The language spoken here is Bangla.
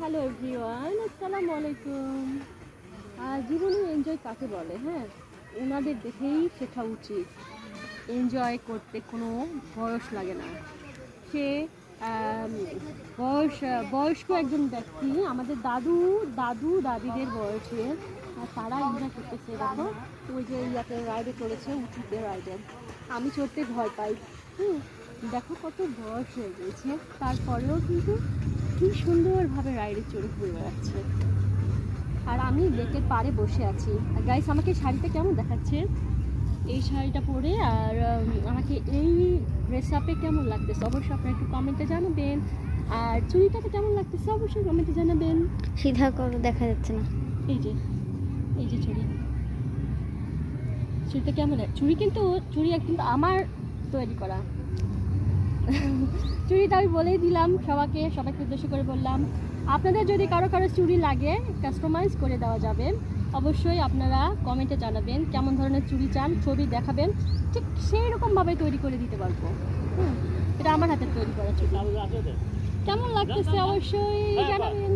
হ্যালো এভরিওয়ান, আসসালামু আলাইকুম। জীবনে এনজয় কাকে বলে? হ্যাঁ, ওনাদের দেখেই শেখা উচিত। এনজয় করতে কোনো বয়স লাগে না। সে বয়স্ক একজন ব্যক্তি, আমাদের দাদিদের বয়সে তারা এনজয় করতেছে। দেখো ওই যে ইয়াতে রাইডে চড়েছে, উঁচুতে রাইডে। আমি চড়তে ভয় পাই। দেখো কত বয়স হয়ে গেছে, তারপরেও কিন্তু কি সুন্দরভাবে রাইডে চড়ে ঘুরে বেড়াচ্ছে। আর আমি লেকের পাড়ে বসে আছি। আর গাইস, আমাকে শাড়িটা কেমন দেখাচ্ছে? এই শাড়িটা পরে আর আমাকে এই ড্রেস আপে কেমন লাগতেছে অবশ্যই আপনারা একটু কমেন্টে জানাবেন। আর চুড়িটাতে কেমন লাগতেছে অবশ্যই কমেন্টে জানাবেন। সিধা করো, দেখা যাচ্ছে না। এই যে চুড়িটা কেমন? চুড়ি কিন্তু আমার তৈরি করা। চুড়িটা আমি বলেই দিলাম সবাইকে উদ্দেশ্য করে বললাম, আপনাদের যদি কারো চুড়ি লাগে কাস্টমাইজ করে দেওয়া যাবে। অবশ্যই আপনারা কমেন্টে জানাবেন কেমন ধরনের চুড়ি চান, ছবি দেখাবেন, ঠিক সেই রকমভাবে তৈরি করে দিতে পারবো। এটা আমার হাতের তৈরি করা চুড়ি। কেমন লাগতেছে অবশ্যই জানাবেন।